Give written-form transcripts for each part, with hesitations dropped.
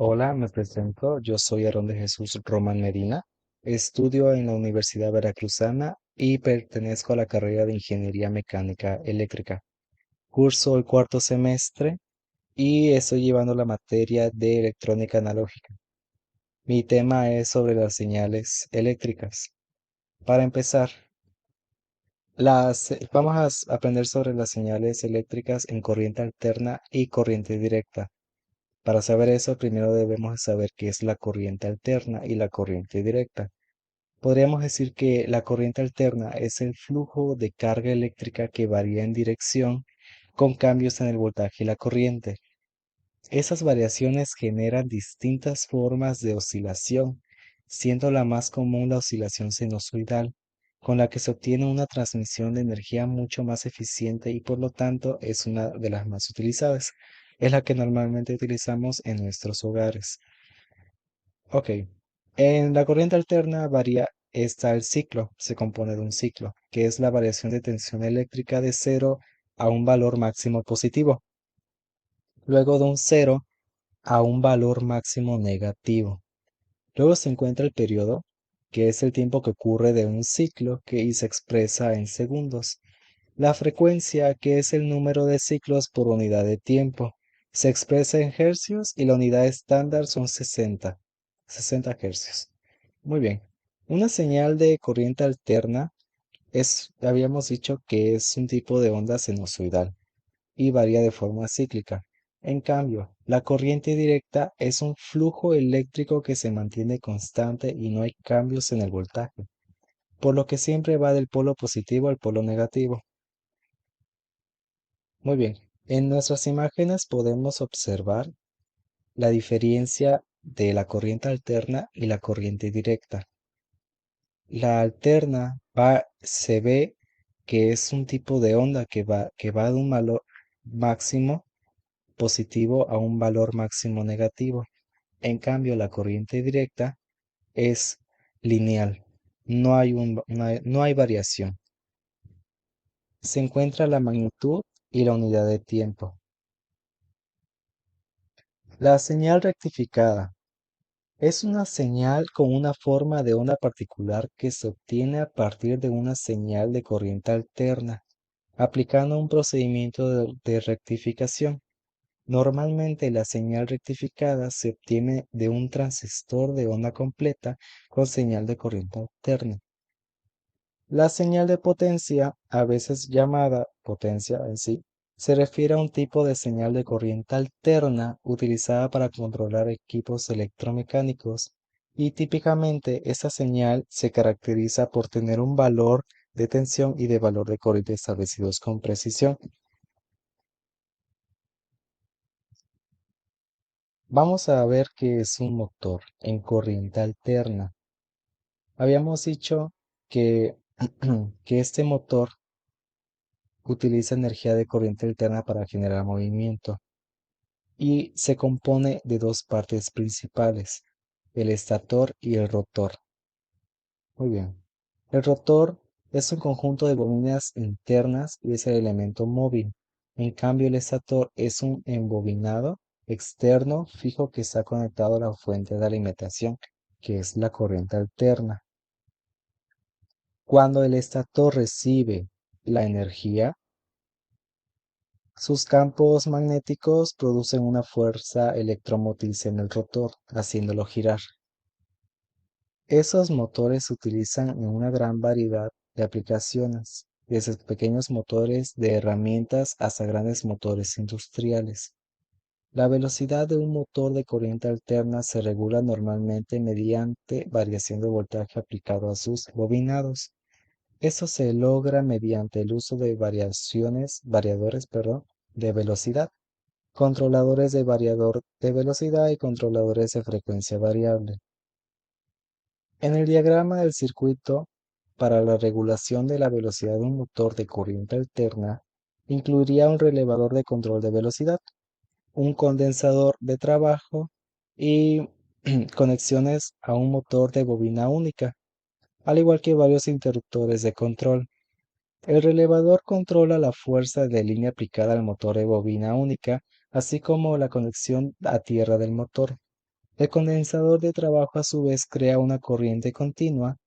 Hola, me presento. Yo soy Aarón de Jesús Román Medina. Estudio en la Universidad Veracruzana y pertenezco a la carrera de Ingeniería Mecánica Eléctrica. Curso el cuarto semestre y estoy llevando la materia de electrónica analógica. Mi tema es sobre las señales eléctricas. Para empezar, vamos a aprender sobre las señales eléctricas en corriente alterna y corriente directa. Para saber eso, primero debemos saber qué es la corriente alterna y la corriente directa. Podríamos decir que la corriente alterna es el flujo de carga eléctrica que varía en dirección con cambios en el voltaje y la corriente. Esas variaciones generan distintas formas de oscilación, siendo la más común la oscilación sinusoidal, con la que se obtiene una transmisión de energía mucho más eficiente y por lo tanto es una de las más utilizadas. Es la que normalmente utilizamos en nuestros hogares. Ok, en la corriente alterna está el ciclo, se compone de un ciclo, que es la variación de tensión eléctrica de cero a un valor máximo positivo, luego de un cero a un valor máximo negativo. Luego se encuentra el periodo, que es el tiempo que ocurre de un ciclo y se expresa en segundos. La frecuencia, que es el número de ciclos por unidad de tiempo, se expresa en hercios y la unidad estándar son 60 hercios. Muy bien. Una señal de corriente alterna habíamos dicho que es un tipo de onda sinusoidal y varía de forma cíclica. En cambio, la corriente directa es un flujo eléctrico que se mantiene constante y no hay cambios en el voltaje, por lo que siempre va del polo positivo al polo negativo. Muy bien, en nuestras imágenes podemos observar la diferencia de la corriente alterna y la corriente directa. La alterna se ve que es un tipo de onda que va de un valor máximo positivo a un valor máximo negativo. En cambio, la corriente directa es lineal. No hay variación. Se encuentra la magnitud y la unidad de tiempo. La señal rectificada es una señal con una forma de onda particular que se obtiene a partir de una señal de corriente alterna, aplicando un procedimiento de rectificación. Normalmente la señal rectificada se obtiene de un transistor de onda completa con señal de corriente alterna. La señal de potencia, a veces llamada potencia en sí, se refiere a un tipo de señal de corriente alterna utilizada para controlar equipos electromecánicos y típicamente esta señal se caracteriza por tener un valor de tensión y de valor de corriente establecidos con precisión. Vamos a ver qué es un motor en corriente alterna. Habíamos dicho que, que este motor utiliza energía de corriente alterna para generar movimiento y se compone de dos partes principales, el estator y el rotor. Muy bien. El rotor es un conjunto de bobinas internas y es el elemento móvil. En cambio, el estator es un embobinado externo fijo que está conectado a la fuente de alimentación, que es la corriente alterna. Cuando el estator recibe la energía, sus campos magnéticos producen una fuerza electromotriz en el rotor, haciéndolo girar. Esos motores se utilizan en una gran variedad de aplicaciones, desde pequeños motores de herramientas hasta grandes motores industriales. La velocidad de un motor de corriente alterna se regula normalmente mediante variación de voltaje aplicado a sus bobinados. Esto se logra mediante el uso de variadores, de velocidad, controladores de variador de velocidad y controladores de frecuencia variable. En el diagrama del circuito para la regulación de la velocidad de un motor de corriente alterna, incluiría un relevador de control de velocidad, un condensador de trabajo y conexiones a un motor de bobina única, al igual que varios interruptores de control. El relevador controla la fuerza de línea aplicada al motor de bobina única, así como la conexión a tierra del motor. El condensador de trabajo a su vez crea una corriente continua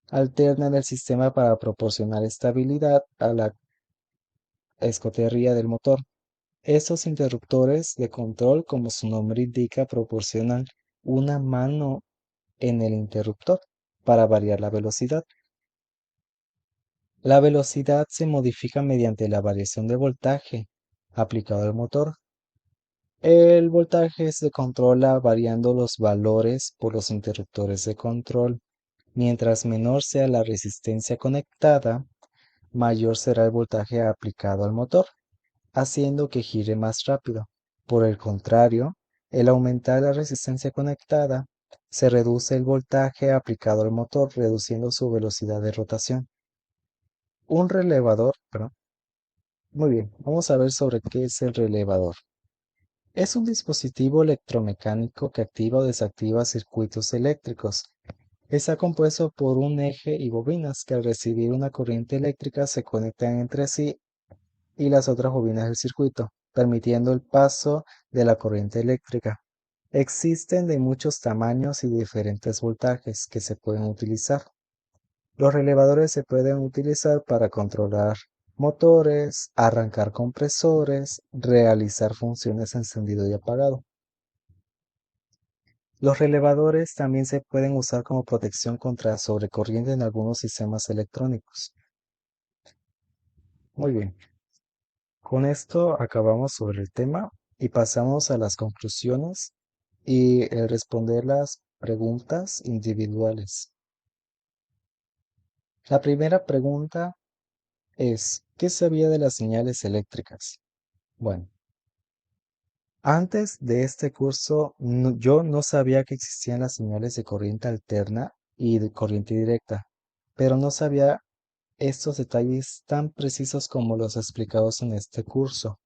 alterna en el sistema para proporcionar estabilidad a la escotería del motor. Estos interruptores de control, como su nombre indica, proporcionan una mano en el interruptor para variar la velocidad. La velocidad se modifica mediante la variación de voltaje aplicado al motor. El voltaje se controla variando los valores por los interruptores de control. Mientras menor sea la resistencia conectada, mayor será el voltaje aplicado al motor, haciendo que gire más rápido. Por el contrario, el aumentar la resistencia conectada, se reduce el voltaje aplicado al motor, reduciendo su velocidad de rotación. Un relevador, perdón. Muy bien, vamos a ver sobre qué es el relevador. Es un dispositivo electromecánico que activa o desactiva circuitos eléctricos. Está compuesto por un eje y bobinas que al recibir una corriente eléctrica se conectan entre sí y las otras bobinas del circuito, permitiendo el paso de la corriente eléctrica. Existen de muchos tamaños y diferentes voltajes que se pueden utilizar. Los relevadores se pueden utilizar para controlar motores, arrancar compresores, realizar funciones encendido y apagado. Los relevadores también se pueden usar como protección contra sobrecorriente en algunos sistemas electrónicos. Muy bien, con esto acabamos sobre el tema y pasamos a las conclusiones y responder las preguntas individuales. La primera pregunta es, ¿qué sabía de las señales eléctricas? Bueno, antes de este curso yo no sabía que existían las señales de corriente alterna y de corriente directa, pero no sabía estos detalles tan precisos como los explicados en este curso.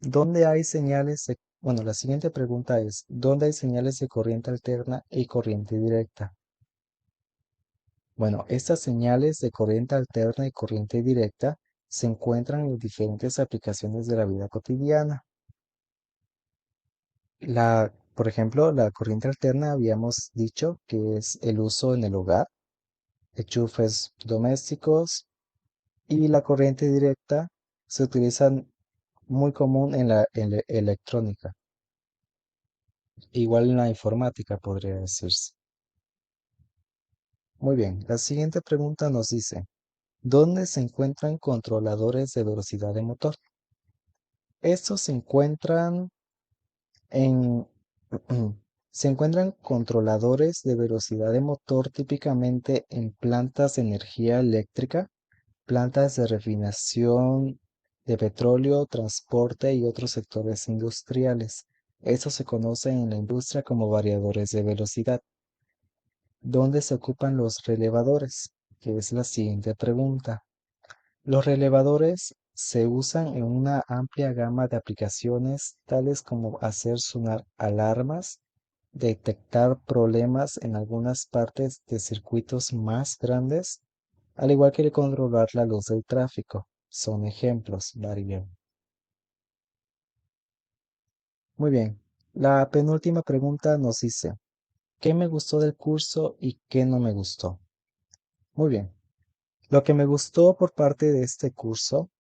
¿Dónde hay señales de... Bueno, la siguiente pregunta es, ¿dónde hay señales de corriente alterna y corriente directa? Bueno, estas señales de corriente alterna y corriente directa se encuentran en diferentes aplicaciones de la vida cotidiana. Por ejemplo, la corriente alterna habíamos dicho que es el uso en el hogar, enchufes domésticos, y la corriente directa se utiliza muy común en la electrónica, igual en la informática podría decirse. Muy bien, la siguiente pregunta nos dice, ¿dónde se encuentran controladores de velocidad de motor? Estos en, se encuentran controladores de velocidad de motor típicamente en plantas de energía eléctrica, plantas de refinación de petróleo, transporte y otros sectores industriales. Estos se conocen en la industria como variadores de velocidad. ¿Dónde se ocupan los relevadores? Que es la siguiente pregunta. Los relevadores se usan en una amplia gama de aplicaciones, tales como hacer sonar alarmas, detectar problemas en algunas partes de circuitos más grandes, al igual que controlar la luz del tráfico. Son ejemplos, Mario. Muy bien. La penúltima pregunta nos dice, ¿qué me gustó del curso y qué no me gustó? Muy bien. Lo que me gustó por parte de este curso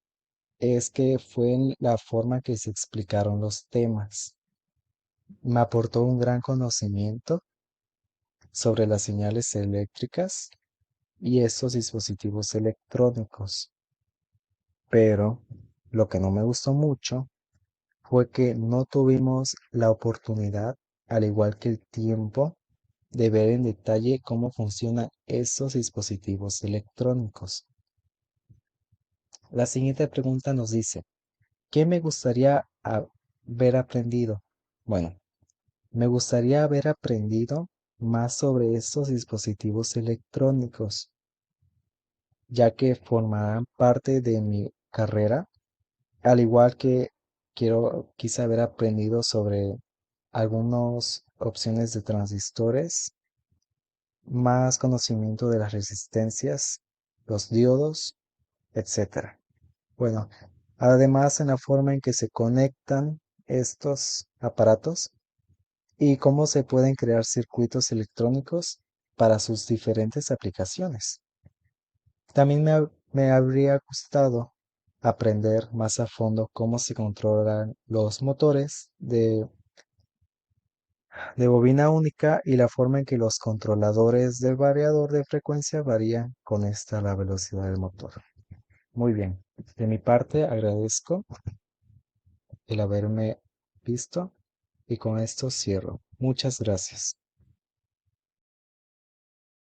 es que fue en la forma que se explicaron los temas. Me aportó un gran conocimiento sobre las señales eléctricas y estos dispositivos electrónicos. Pero lo que no me gustó mucho fue que no tuvimos la oportunidad, al igual que el tiempo, de ver en detalle cómo funcionan estos dispositivos electrónicos. La siguiente pregunta nos dice, ¿qué me gustaría haber aprendido? Bueno, me gustaría haber aprendido más sobre estos dispositivos electrónicos, ya que formarán parte de mi carrera, al igual que quise haber aprendido sobre algunas opciones de transistores, más conocimiento de las resistencias, los diodos, etcétera. Bueno, además en la forma en que se conectan estos aparatos y cómo se pueden crear circuitos electrónicos para sus diferentes aplicaciones. También me habría gustado aprender más a fondo cómo se controlan los motores de bobina única y la forma en que los controladores del variador de frecuencia varían con esta la velocidad del motor. Muy bien, de mi parte agradezco el haberme visto y con esto cierro. Muchas gracias.